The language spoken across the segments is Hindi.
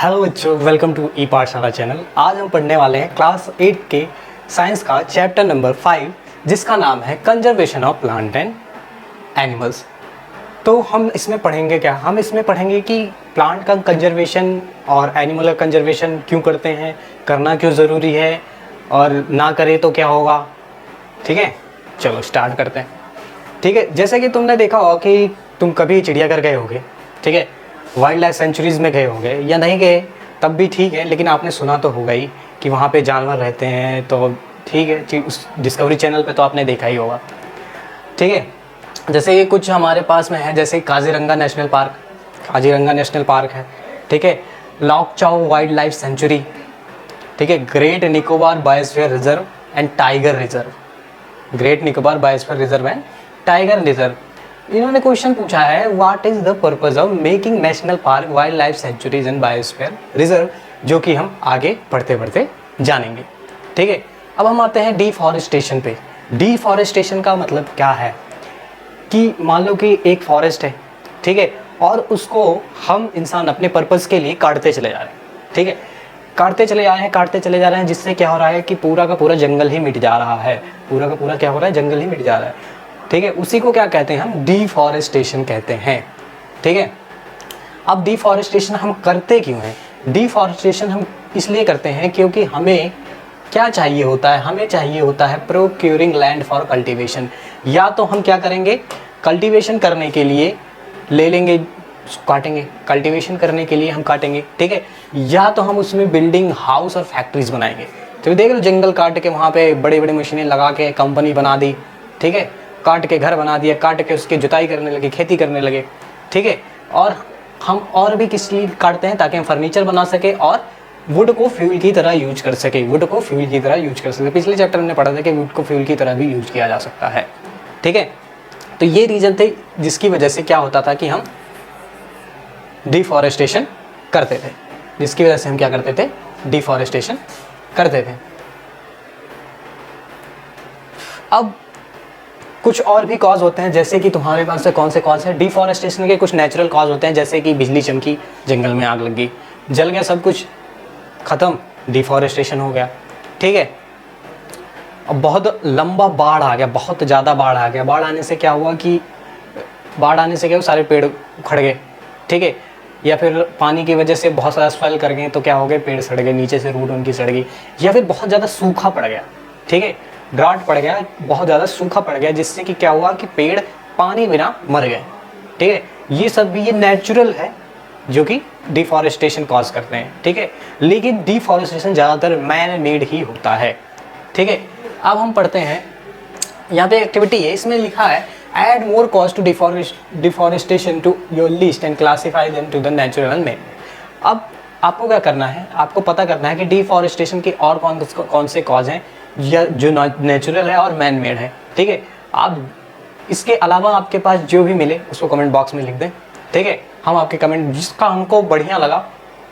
हेलो बच्चों, वेलकम टू ई पाठशाला चैनल। आज हम पढ़ने वाले हैं क्लास 8 के साइंस का चैप्टर नंबर 5, जिसका नाम है conservation of plant and animals. तो हम इसमें पढ़ेंगे क्या? हम इसमें पढ़ेंगे कि प्लांट का कंजर्वेशन और एनिमल का कंजर्वेशन क्यों करते हैं, करना क्यों ज़रूरी है और ना करें तो क्या होगा। ठीक है, चलो स्टार्ट करते हैं। ठीक है, जैसे कि तुमने देखा होगा कि तुम कभी चिड़ियाघर गए होगे, ठीक है, वाइल्ड लाइफ सेंचुरीज़ में गए होंगे या नहीं गए तब भी ठीक है, लेकिन आपने सुना तो होगा ही कि वहाँ पे जानवर रहते हैं। तो ठीक है, उस डिस्कवरी चैनल पे तो आपने देखा ही होगा। ठीक है, जैसे ये कुछ हमारे पास में है, जैसे काजीरंगा नेशनल पार्क है, ठीक है, लॉक चाओ वाइल्ड लाइफ सेंचुरी, ठीक है, great Nicobar biosphere reserve and tiger reserve, great Nicobar biosphere reserve and tiger reserve. इन्होंने क्वेश्चन पूछा है, what is the purpose of making national park wild life sanctuaries and biosphere reserve, जो कि हम आगे पढ़ते पढ़ते जानेंगे। ठीक है, अब हम आते हैं डिफॉरेस्टेशन पे। डिफॉरेस्टेशन का मतलब क्या है कि मान लो कि एक फॉरेस्ट है, ठीक है, और उसको हम इंसान अपने पर्पस के लिए काटते चले जा रहे हैं। ठीक है, काटते चले जा रहे हैं, जिससे क्या हो रहा है कि पूरा का पूरा जंगल ही मिट जा रहा है, पूरा का पूरा क्या हो रहा है, जंगल ही मिट जा रहा है। ठीक है, उसी को क्या कहते हैं हम? डिफॉरेस्टेशन कहते हैं। ठीक है, अब डिफॉरेस्टेशन हम करते क्यों हैं? डिफॉरेस्टेशन हम इसलिए करते हैं क्योंकि हमें क्या चाहिए होता है? हमें चाहिए होता है प्रोक्यूरिंग लैंड फॉर कल्टीवेशन। या तो हम क्या करेंगे, कल्टीवेशन करने के लिए ले लेंगे, काटेंगे, कल्टीवेशन करने के लिए हम काटेंगे, ठीक है, या तो हम उसमें बिल्डिंग, हाउस और फैक्ट्रीज बनाएंगे। तो देख लो, जंगल काट के वहाँ पे बड़ी बड़ी मशीनें लगा के कंपनी बना दी, ठीक है, काट के घर बना दिया, काट के उसकी जुताई करने लगे, खेती करने लगे। ठीक है, और हम और भी किस लिए काटते हैं? ताकि हम फर्नीचर बना सके और वुड को फ्यूल की तरह यूज कर सके, पिछले चैप्टर में पढ़ा था कि वुड को फ्यूल की तरह भी यूज किया जा सकता है। ठीक है, तो ये रीजन थे जिसकी वजह से क्या होता था कि हम डिफॉरेस्टेशन करते थे, डिफॉरेस्टेशन करते थे। अब कुछ और भी कॉज होते हैं, जैसे कि तुम्हारे पास से कौन से कॉज हैं? डिफॉरेस्टेशन के कुछ नेचुरल कॉज होते हैं, जैसे कि बिजली चमकी, जंगल में आग लग गई, जल गया सब कुछ, ख़त्म, डिफॉरेस्टेशन हो गया। ठीक है, अब बहुत लंबा बाढ़ आ गया, बहुत ज़्यादा बाढ़ आ गया, बाढ़ आने से क्या हुआ, सारे पेड़ उखड़ गए। ठीक है, या फिर पानी की वजह से बहुत सारा स्वेल कर गए, तो क्या हो गए, पेड़ सड़ गए, नीचे से रूट उनकी सड़ गई, या फिर बहुत ज़्यादा सूखा पड़ गया। ठीक है, ड्राउट पड़ गया, बहुत ज़्यादा सूखा पड़ गया, जिससे कि क्या हुआ कि पेड़ पानी बिना मर गए। ठीक है, ये सब भी ये नेचुरल है जो कि डिफॉरेस्टेशन कॉज करते हैं। ठीक है, लेकिन डिफॉरेस्टेशन ज़्यादातर मैन मेड ही होता है। ठीक है, अब हम पढ़ते हैं, यहाँ पे एक्टिविटी है, इसमें लिखा है add more cause to deforestation to your list and classify them to the natural and man. अब आपको क्या करना है, आपको पता करना है कि डिफॉरेस्टेशन के और कौन से कॉज हैं या जो नेचुरल है और मैन मेड है। ठीक है, आप इसके अलावा आपके पास जो भी मिले उसको कमेंट बॉक्स में लिख दें। ठीक है, हम आपके कमेंट जिसका हमको बढ़िया लगा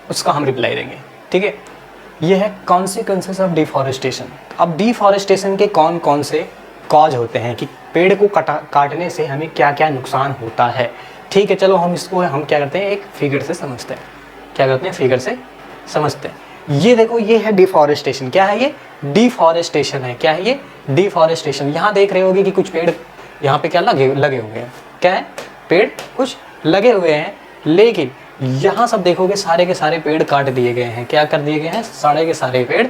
उसका हम रिप्लाई देंगे। ठीक है, ये है कॉन्सिक्वेंसेस ऑफ डिफॉरेस्टेशन। अब डिफॉरेस्टेशन के कौन कौन से कॉज होते हैं कि पेड़ को काटने से हमें क्या क्या नुकसान होता है। ठीक है, चलो हम क्या करते हैं, एक फिगर से समझते हैं। ये देखो, ये है डिफॉरेस्टेशन। क्या है ये? डिफॉरेस्टेशन है। क्या है ये? डिफॉरेस्टेशन। यहाँ देख रहे होगे कि कुछ पेड़ यहाँ पे क्या लगे हुए हैं। क्या है? पेड़ कुछ लगे हुए हैं, लेकिन यहाँ सब देखोगे सारे के सारे पेड़ काट दिए गए हैं। क्या कर दिए गए हैं? सारे के सारे पेड़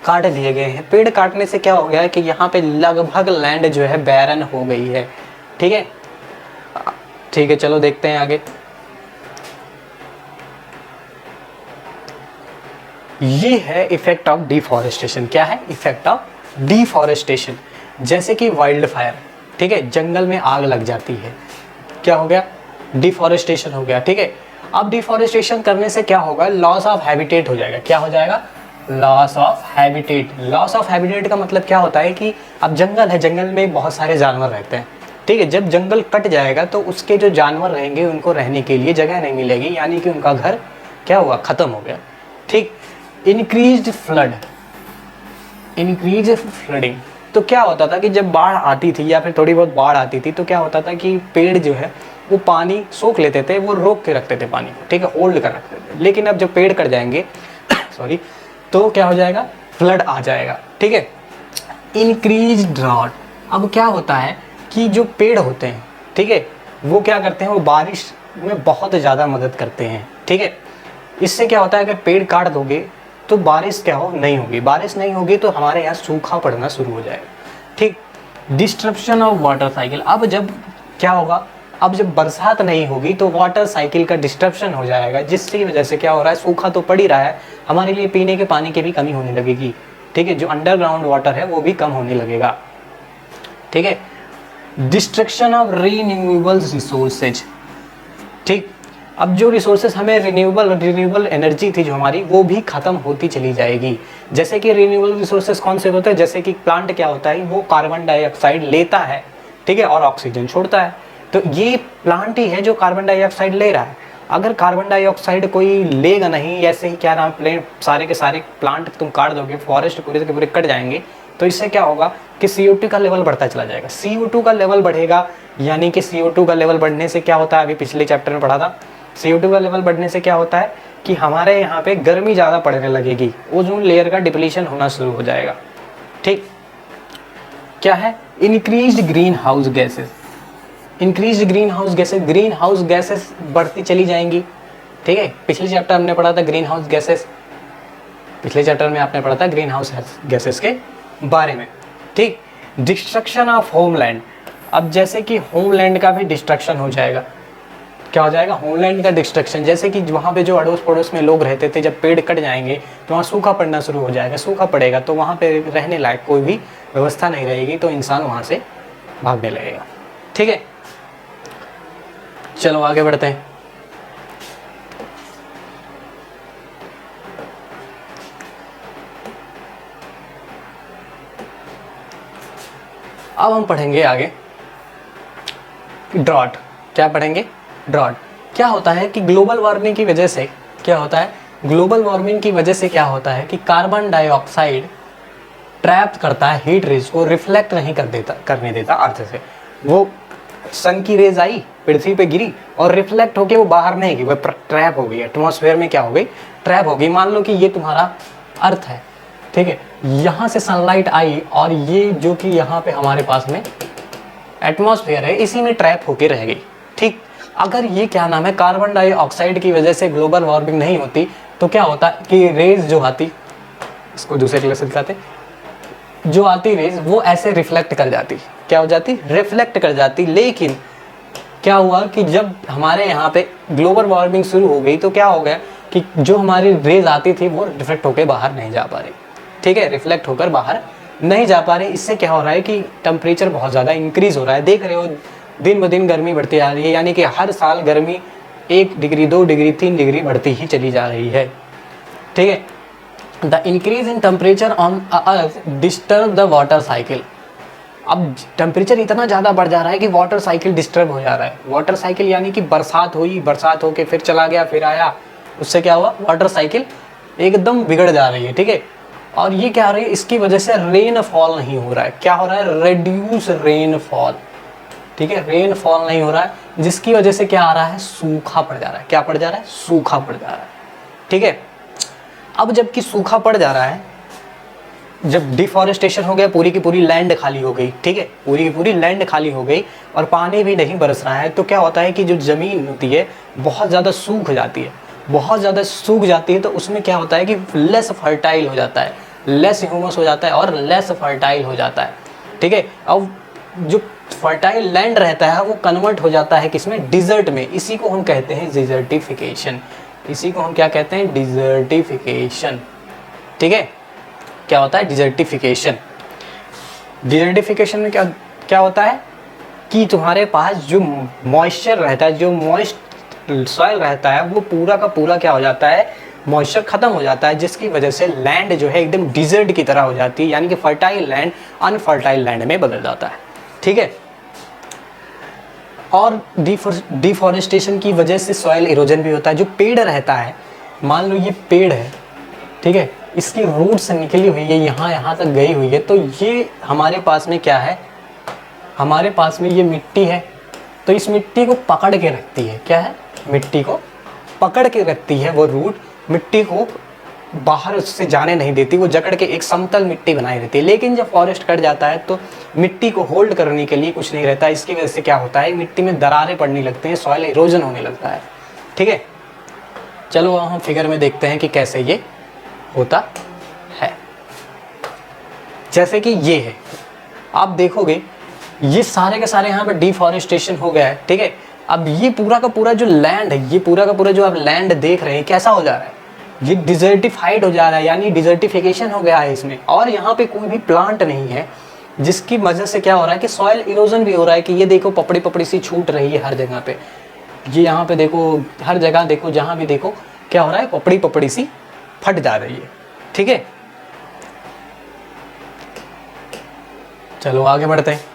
काट दिए गए हैं। पेड़ काटने से क्या हो गया है कि यहाँ पे लगभग लैंड जो है बैरन हो गई है। ठीक है, चलो देखते हैं आगे। ये है इफेक्ट ऑफ डिफॉरेस्टेशन। क्या है? Effect of deforestation. जैसे कि वाइल्ड फायर, ठीक है, जंगल में आग लग जाती है, क्या हो गया? डिफॉरेस्टेशन हो गया। ठीक है, अब डिफॉरेस्टेशन करने से क्या होगा? लॉस ऑफ हैबिटेट हो जाएगा। क्या हो जाएगा? लॉस ऑफ हैबिटेट का मतलब क्या होता है कि अब जंगल है, जंगल में बहुत सारे जानवर रहते हैं। ठीक है, जब जंगल कट जाएगा तो उसके जो जानवर रहेंगे उनको रहने के लिए जगह नहीं मिलेगी, यानी कि उनका घर क्या हुआ? ख़त्म हो गया। ठीक, इंक्रीज्ड फ्लडिंग। तो क्या होता था कि जब बाढ़ आती थी या फिर थोड़ी बहुत बाढ़ आती थी तो क्या होता था कि पेड़ जो है वो पानी सोख लेते थे, वो रोक के रखते थे पानी को, ठीक है, होल्ड कर रखते थे। लेकिन अब जब पेड़ कट जाएंगे सॉरी, तो क्या हो जाएगा, फ्लड आ जाएगा, ठीक है। इंक्रीज ड्रॉट, अब क्या होता है कि जो पेड़ होते हैं, ठीक है, वो क्या करते हैं, वो बारिश में बहुत ज़्यादा मदद करते हैं, ठीक है। इससे क्या होता है, अगर पेड़ काट दोगे तो बारिश क्या हो, नहीं होगी, बारिश नहीं होगी तो हमारे यहाँ सूखा पड़ना शुरू हो जाएगा, ठीक। डिस्ट्रप्शन ऑफ वाटर साइकिल, अब जब क्या होगा, अब जब बरसात नहीं होगी तो वाटर साइकिल का डिस्ट्रप्शन हो जाएगा, जिसकी वजह से क्या हो रहा है, सूखा तो पड़ ही रहा है, हमारे लिए पीने के पानी की भी कमी होने लगेगी, ठीक है। जो अंडरग्राउंड वाटर है वो भी कम होने लगेगा, ठीक है। डिस्ट्रक्शन ऑफ रीन्यूएबल रिसोर्सेज, ठीक। अब जो रिसोर्सेज हमें रिन्यूएबल एनर्जी थी जो हमारी, वो भी खत्म होती चली जाएगी। जैसे कि रिन्यूएबल रिसोर्सेज कौन से होते हैं, जैसे कि प्लांट क्या होता है, वो कार्बन डाइऑक्साइड लेता है, ठीक है, और ऑक्सीजन छोड़ता है। तो ये प्लांट ही है जो कार्बन डाइऑक्साइड ले रहा है। अगर कार्बन डाइऑक्साइड कोई लेगा नहीं, ऐसे ही क्या नाम सारे के सारे प्लांट तुम काट दोगे, फॉरेस्ट पूरे के पूरे कट जाएंगे, तो इससे क्या होगा कि CO2 का लेवल बढ़ता चला जाएगा। CO2 का लेवल बढ़ेगा, यानी कि CO2 का लेवल बढ़ने से क्या होता है, अभी पिछले चैप्टर में पढ़ा था, CO2 का लेवल बढ़ने से क्या होता है कि हमारे यहाँ पे गर्मी ज़्यादा पड़ने लगेगी, ओजोन लेयर का डिप्लीशन होना शुरू हो जाएगा, ठीक। क्या है, increased green house gases, increased green house gases बढ़ती चली जाएंगी, ठीक है। पिछले चैप्टर हमने पढ़ा था ग्रीन हाउस गैसेस, पिछले चैप्टर में आपने पढ़ा था ग्रीन हाउस गैसेस के बारे में, ठीक। डिस्ट्रक्शन ऑफ होमलैंड, अब जैसे कि होमलैंड का भी डिस्ट्रक्शन हो जाएगा, क्या हो जाएगा, होमलैंड का डिस्ट्रक्शन, जैसे कि वहाँ पे जो अड़ोस पड़ोस में लोग रहते थे, जब पेड़ कट जाएंगे तो वहाँ सूखा पड़ना शुरू हो जाएगा, सूखा पड़ेगा तो वहाँ पे रहने लायक कोई भी व्यवस्था नहीं रहेगी, तो इंसान वहाँ से भागने लगेगा, ठीक है। चलो आगे बढ़ते हैं। अब हम पढ़ेंगे आगे ड्रॉट। क्या पढ़ेंगे, ड्रॉट। क्या होता है कि ग्लोबल वार्मिंग की वजह से क्या होता है, ग्लोबल वार्मिंग की वजह से क्या होता है कि कार्बन डाइऑक्साइड ट्रैप करता है हीट रेज को, रिफ्लेक्ट नहीं करने देता अर्थ से। वो सन की रेज आई, पृथ्वी पे गिरी और रिफ्लेक्ट होके वो बाहर नहीं गई, वो ट्रैप हो गई, एटमॉस्फेयर में क्या हो गई, ट्रैप हो गई। मान लो कि ये तुम्हारा अर्थ है, ठीक है, यहाँ से सनलाइट आई और ये जो कि यहाँ पे हमारे पास में एटमॉस्फेयर है, इसी में ट्रैप होके रह गई, ठीक। अगर ये क्या नाम है, कार्बन डाइऑक्साइड की वजह से ग्लोबल वार्मिंग नहीं होती तो क्या होता कि रेज जो आती, इसको दूसरे क्लास से दिखाते, जो आती रेज वो ऐसे रिफ्लेक्ट कर जाती, क्या हो जाती, रिफ्लेक्ट कर जाती। लेकिन क्या हुआ कि जब हमारे यहाँ पे ग्लोबल वार्मिंग शुरू हो गई तो क्या हो गया कि जो हमारी रेज आती थी वो रिफ्लेक्ट होकर बाहर नहीं जा पा रही, ठीक है, रिफ्लेक्ट होकर बाहर नहीं जा पा रही। इससे क्या हो रहा है कि टेम्परेचर बहुत ज़्यादा इंक्रीज हो रहा है। देख रहे हो दिन ब दिन गर्मी बढ़ती जा रही है, यानी कि हर साल गर्मी 1 डिग्री 2 डिग्री 3 डिग्री बढ़ती ही चली जा रही है, ठीक है। The increase in temperature on earth disturb the water cycle. अब टेम्परेचर इतना ज़्यादा बढ़ जा रहा है कि वाटर साइकिल डिस्टर्ब हो जा रहा है। वाटर साइकिल यानी कि बरसात हुई, बरसात होके फिर चला गया, फिर आया, उससे क्या हुआ, वाटर साइकिल एकदम बिगड़ जा रही है, ठीक है। और ये क्या हो रही है, इसकी वजह से रेनफॉल नहीं हो रहा है। क्या हो रहा है, रेड्यूस रेनफॉल, ठीक है, रेनफॉल नहीं हो रहा है, जिसकी वजह से क्या आ रहा है, सूखा पड़ जा रहा है। क्या पड़ जा रहा है, सूखा पड़ जा रहा है, ठीक है। अब जबकि सूखा पड़ जा रहा है, जब डिफॉरेस्टेशन हो गया, पूरी की पूरी लैंड खाली हो गई, ठीक है, पूरी की पूरी लैंड खाली हो गई और पानी भी नहीं बरस रहा है, तो क्या होता है कि जो ज़मीन होती है बहुत ज़्यादा सूख जाती है, बहुत ज़्यादा सूख जाती है। तो उसमें क्या होता है कि लेस फर्टाइल हो जाता है, लेस ह्यूमस हो जाता है और लेस फर्टाइल हो जाता है, ठीक है। अब जो फर्टाइल लैंड रहता है वो कन्वर्ट हो जाता है किसमें, डिजर्ट में। इसी को हम कहते हैं डिजर्टिफिकेशन, इसी को हम क्या कहते हैं, डिजर्टिफिकेशन, ठीक है। क्या होता है, डिजर्टिफिकेशन। डिजर्टिफिकेशन में क्या क्या होता है कि तुम्हारे पास जो मॉइस्चर रहता है, जो मॉइस्ट सॉइल रहता है, वो पूरा का पूरा क्या हो जाता है, मॉइस्चर खत्म हो जाता है, जिसकी वजह से लैंड जो है एकदम डिजर्ट की तरह हो जाती है, यानी कि फर्टाइल लैंड अनफर्टाइल लैंड में बदल जाता है, ठीक है। और डिफॉरेस्टेशन की वजह से सॉइल इरोजन भी होता है। जो पेड़ रहता है, मान लो ये पेड़ है, ठीक है, इसकी रूट्स निकली हुई है, यहाँ तक गई हुई है, तो ये हमारे पास में क्या है, हमारे पास में ये मिट्टी है, तो इस मिट्टी को पकड़ के रखती है। क्या है? मिट्टी को पकड़ के रखती है। वो रूट मिट्टी को बाहर उससे जाने नहीं देती, वो जकड़ के एक समतल मिट्टी बनाई रहती है। लेकिन जब फॉरेस्ट कट जाता है तो मिट्टी को होल्ड करने के लिए कुछ नहीं रहता। इसकी वजह से क्या होता है, मिट्टी में दरारें पड़ने लगती हैं, सॉइल इरोजन होने लगता है। ठीक है, चलो हम फिगर में देखते हैं कि कैसे ये होता है। जैसे कि ये है, आप देखोगे ये सारे के सारे यहाँ पे डिफॉरेस्टेशन हो गया है। ठीक है, अब ये पूरा का पूरा जो लैंड है, ये पूरा का पूरा जो आप लैंड देख रहे हैं कैसा हो जा रहा है, ये डिजर्टिफाइड हो जा रहा है, यानी डिजर्टिफिकेशन हो गया है इसमें। और यहाँ पे कोई भी प्लांट नहीं है, जिसकी वजह से क्या हो रहा है कि सॉइल इरोजन भी हो रहा है। कि ये देखो पपड़ी पपड़ी सी छूट रही है हर जगह पे, ये यहाँ पे देखो, हर जगह देखो, जहाँ भी देखो क्या हो रहा है, पपड़ी पपड़ी सी फट जा रही है। ठीक है, चलो आगे बढ़ते हैं।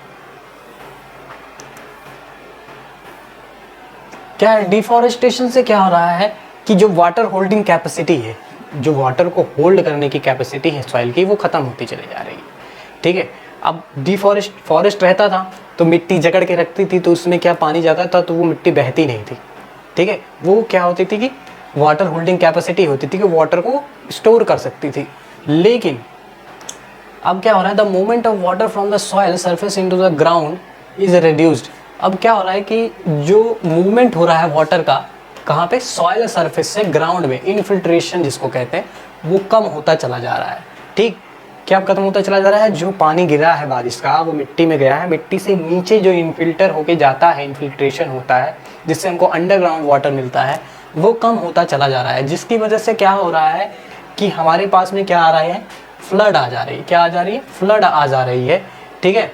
क्या है, डिफॉरेस्टेशन से क्या हो रहा है कि जो वाटर होल्डिंग कैपेसिटी है, जो वाटर को होल्ड करने की कैपेसिटी है सॉइल की, वो खत्म होती चली जा रही है। ठीक है, अब फॉरेस्ट रहता था तो मिट्टी जकड़ के रखती थी, तो उसमें क्या पानी जाता था तो वो मिट्टी बहती नहीं थी। ठीक है, वो क्या होती थी कि वाटर होल्डिंग कैपेसिटी होती थी कि वाटर को स्टोर कर सकती थी। लेकिन अब क्या हो रहा है, the movement of water from the soil surface into the ground is reduced. अब क्या हो रहा है कि जो मूवमेंट हो रहा है वाटर का, कहाँ पे, सॉइल सरफेस से ग्राउंड में, इनफिल्ट्रेशन जिसको कहते हैं, वो कम होता चला जा रहा है। ठीक, क्या खत्म होता चला जा रहा है, जो पानी गिरा है बारिश का वो मिट्टी में गया है, मिट्टी से नीचे जो इनफिल्टर होके जाता है, इनफिल्ट्रेशन होता है जिससे हमको अंडरग्राउंड वाटर मिलता है, वो कम होता चला जा रहा है। जिसकी वजह से क्या हो रहा है कि हमारे पास में क्या आ रहा है, फ्लड आ जा रही है। क्या आ जा रही है, फ्लड आ जा रही है। ठीक है,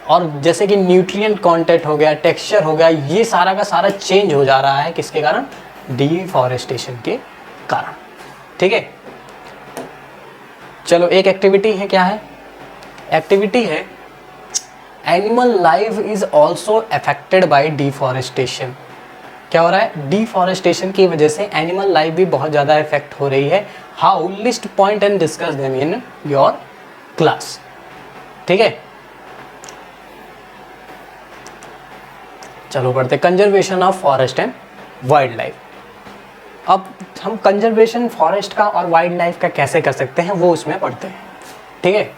और जैसे कि न्यूट्रिएंट कंटेंट हो गया, टेक्सचर हो गया, ये सारा का सारा चेंज हो जा रहा है। किसके कारण, डिफॉरेस्टेशन के कारण। ठीक है, चलो एक एक्टिविटी है, क्या है, एक्टिविटी है animal life is also affected by deforestation. क्या हो रहा है, डिफॉरेस्टेशन की वजह से एनिमल लाइफ भी बहुत ज़्यादा इफेक्ट हो रही है। How, list point and discuss them in your class. ठीक है, चलो पढ़ते conservation of forest and wild life. अब हम कंजर्वेशन फॉरेस्ट का और वाइल्ड लाइफ का कैसे कर सकते हैं वो उसमें पढ़ते हैं। ठीक है,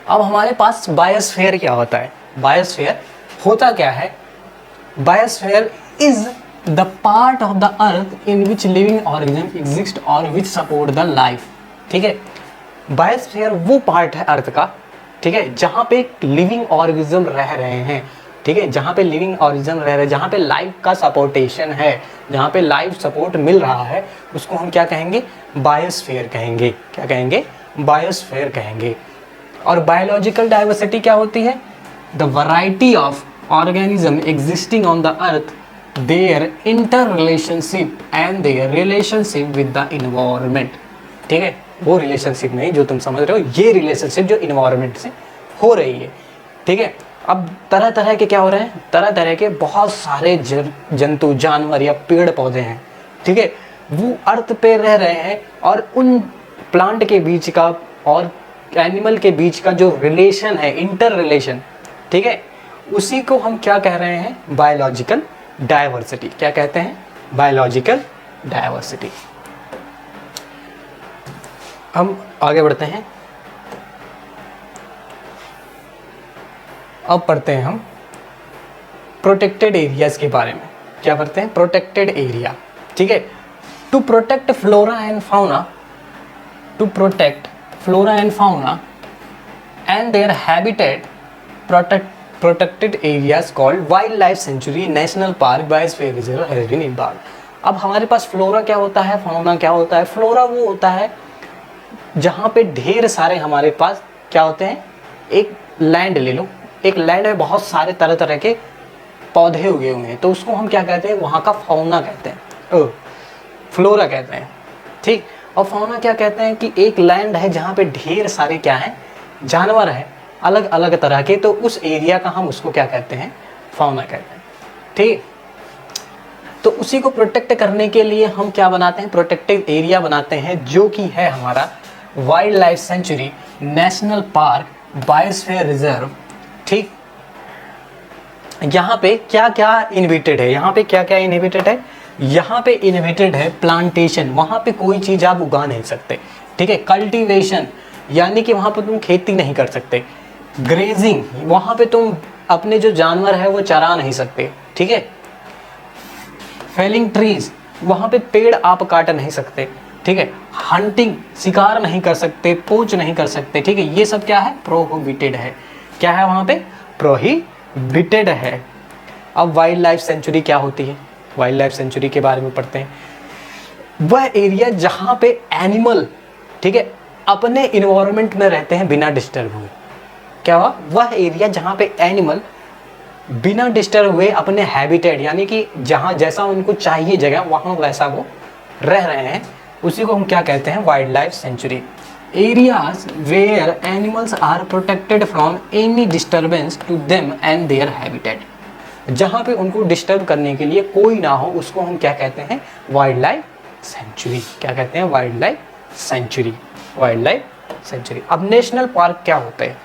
अब हमारे पास बायोस्फीयर क्या होता है, बायोस्फीयर होता क्या है, biosphere is the part of the earth in which living organism exist और विच सपोर्ट द लाइफ। ठीक है, बायोस्फीयर वो पार्ट है अर्थ का, ठीक है, जहाँ पे लिविंग ऑर्गेनिज्म रह रहे हैं। ठीक है, जहाँ पे लिविंग ऑर्गेनिज्म रह रहे हैं, जहाँ पे लाइफ का सपोर्टेशन है, जहाँ पे लाइफ सपोर्ट मिल रहा है, उसको हम क्या कहेंगे, बायोस्फीयर कहेंगे। क्या कहेंगे, बायोस्फीयर कहेंगे। और बायोलॉजिकल डाइवर्सिटी क्या होती है, the variety of organism existing on the earth, their inter relationship and their relationship with the environment. ठीक है, वो रिलेशनशिप नहीं जो तुम समझ रहे हो, ये रिलेशनशिप जो इन्वायरमेंट से हो रही है। ठीक है, अब तरह तरह के क्या हो रहे हैं, तरह तरह के बहुत सारे जंतु, जानवर या पेड़ पौधे हैं। ठीक है, वो अर्थ पे रह रहे हैं और उन प्लांट के बीच का और एनिमल के बीच का जो रिलेशन है, इंटर रिलेशन, ठीक है, उसी को हम क्या कह रहे हैं, बायोलॉजिकल डाइवर्सिटी। क्या कहते हैं, बायोलॉजिकल डाइवर्सिटी। हम आगे बढ़ते हैं, अब पढ़ते हैं हम प्रोटेक्टेड एरियाज के बारे में। क्या पढ़ते हैं, प्रोटेक्टेड एरिया। ठीक है, to protect flora and fauna, to protect flora and fauna and their habitat, protected areas called wild life sanctuary, national park, biosphere reserve has been embarked. अब हमारे पास फ्लोरा क्या होता है, फाउना क्या होता है। फ्लोरा वो होता है जहाँ पे ढेर सारे हमारे पास क्या होते हैं, एक लैंड ले लो, एक लैंड में बहुत सारे तरह तरह के पौधे उगे हुए हैं, तो उसको हम क्या कहते हैं, वहाँ का फाउना कहते हैं, फ्लोरा कहते हैं। ठीक, और फाउना क्या कहते हैं कि एक लैंड है जहाँ पे ढेर सारे क्या हैं, जानवर हैं, अलग अलग तरह के, तो उस एरिया का हम उसको क्या कहते हैं, फाउना कहते हैं। ठीक, तो उसी को प्रोटेक्ट करने के लिए हम क्या बनाते हैं, प्रोटेक्टेड एरिया बनाते हैं, जो कि है हमारा wild life sanctuary, national park, biosphere reserve. ठीक, यहाँ पे क्या क्या इनहिबिटेड है, यहाँ पे क्या क्या इनहिबिटेड है, यहाँ पे इनहिबिटेड है प्लांटेशन, वहाँ पे कोई चीज़ आप उगा नहीं सकते, ठीक है। कल्टीवेशन यानी कि वहाँ पे तुम खेती नहीं कर सकते। ग्रेजिंग, वहाँ पे तुम अपने जो जानवर है वो चरा नहीं सकते, ठीक है। फेलिंग ट्रीज, वहाँ पे पेड़ आप काट नहीं सकते, ठीक है। हंटिंग, शिकार नहीं कर सकते, पोच नहीं कर सकते, ठीक है। ये सब क्या है, प्रोहिबिटेड है। क्या है वहाँ पे, प्रोहिबिटेड है। अब वाइल्ड लाइफ सेंचुरी क्या होती है, वाइल्ड लाइफ सेंचुरी के बारे में पढ़ते हैं। वह एरिया जहाँ पे एनिमल, ठीक है, अपने इन्वायरमेंट में रहते हैं बिना डिस्टर्ब हुए। क्या हुआ, वह एरिया जहाँ पे एनिमल बिना डिस्टर्ब हुए अपने हैबिटेट यानी कि जहाँ जैसा उनको चाहिए जगह वहाँ वैसा वो रह रहे हैं, उसी को हम क्या कहते हैं, wild life sanctuary. Areas where animals are protected from any disturbance to them and their habitat, जहाँ पे उनको डिस्टर्ब करने के लिए कोई ना हो उसको हम क्या कहते हैं, वाइल्ड लाइफ सेंचुरी। क्या कहते हैं, wild life sanctuary, wild life sanctuary. अब नेशनल पार्क क्या होते हैं,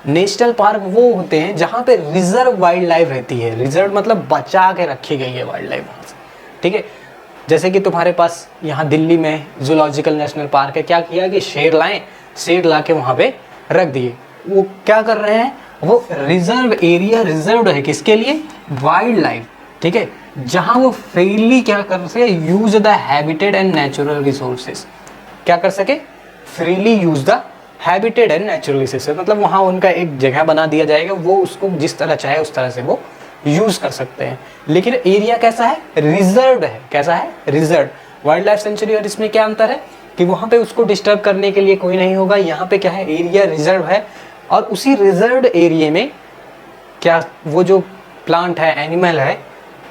नेशनल पार्क वो होते हैं जहाँ पे रिजर्व वाइल्ड लाइफ रहती है। रिजर्व मतलब बचा के रखी गई है वाइल्ड लाइफ, ठीक है। जैसे कि तुम्हारे पास यहाँ दिल्ली में जूलॉजिकल नेशनल पार्क है, क्या किया कि शेर लाएं, शेर ला के वहाँ पे रख दिए। वो क्या कर रहे हैं, वो रिजर्व एरिया रिजर्व है किसके लिए, वाइल्ड लाइफ, ठीक है। जहाँ वो फ्रीली क्या कर सके, use the habitat and natural resources, क्या कर सके, freely use the habitat and natural resources, मतलब वहाँ उनका एक जगह बना दिया जाएगा, वो उसको जिस तरह चाहे उस तरह से वो यूज कर सकते हैं। लेकिन एरिया कैसा है, रिजर्व है। कैसा है, रिजर्व। वाइल्ड लाइफ सेंचुरी और इसमें क्या अंतर है कि वहाँ पे उसको डिस्टर्ब करने के लिए कोई नहीं होगा, यहाँ पे क्या है, एरिया रिजर्व है और उसी रिजर्व एरिया में क्या वो जो प्लांट है, एनिमल है,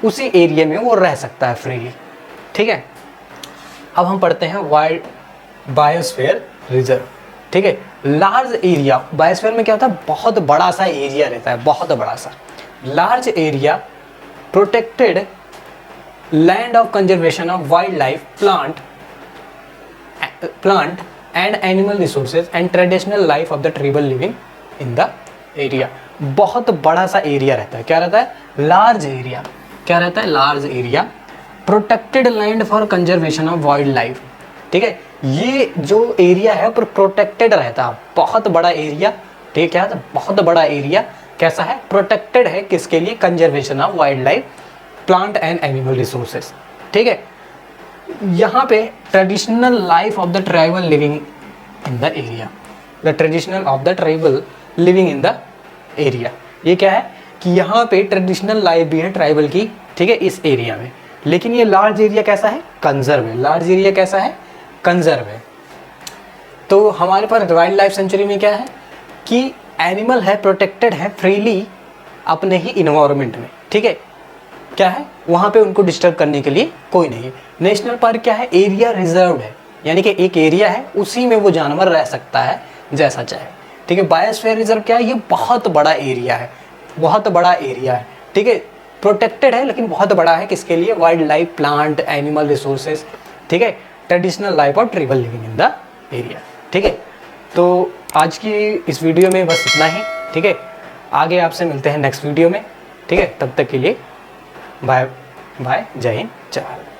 उसी एरिया में वो रह सकता है फ्रीली, ठीक है। अब हम पढ़ते हैं वाइल्ड बायोस्फीयर रिजर्व, ठीक है। लार्ज एरिया, बायोस्फीयर में क्या होता है, बहुत बड़ा सा एरिया रहता है, बहुत बड़ा सा। Large area protected land of conservation of wild life, plant and animal resources and traditional life of the tribal living in the area. बहुत बड़ा सा एरिया रहता है, क्या रहता है, लार्ज एरिया। क्या रहता है, large area protected land for conservation of wild life, ठीक है। ये जो एरिया है पर प्रोटेक्टेड रहता है, बहुत बड़ा एरिया, ठीक है। बहुत बड़ा एरिया कैसा है, प्रोटेक्टेड है किसके लिए, conservation of wild life, plant and animal resources, ठीक है। यहाँ पे traditional life of the tribal living in the area, the traditional of the tribal living in the area, ये क्या है कि यहाँ पे ट्रेडिशनल लाइफ भी है ट्राइबल की, ठीक है, इस एरिया में। लेकिन ये लार्ज एरिया कैसा है, कंजर्व है। लार्ज एरिया कैसा है, कंजर्व है। तो हमारे पास वाइल्ड लाइफ सेंचुरी में क्या है कि एनिमल है, प्रोटेक्टेड है फ्रीली अपने ही इन्वायरमेंट में, ठीक है। क्या है, वहाँ पे उनको डिस्टर्ब करने के लिए कोई नहीं है। नेशनल पार्क क्या है, एरिया रिजर्व है, यानी कि एक एरिया है उसी में वो जानवर रह सकता है जैसा चाहे, ठीक है। बायोस्फीयर रिजर्व क्या है, ये बहुत बड़ा एरिया है, बहुत बड़ा एरिया है, ठीक है। प्रोटेक्टेड है लेकिन बहुत बड़ा है किसके लिए, wild life, plant, animal resources, ठीक है, ट्रेडिशनल लाइफ और tribal living in the area, ठीक है। तो आज की इस वीडियो में बस इतना ही, ठीक है। आगे आपसे मिलते हैं नेक्स्ट वीडियो में, ठीक है। तब तक के लिए बाय बाय, जय हिंद, जय भारत।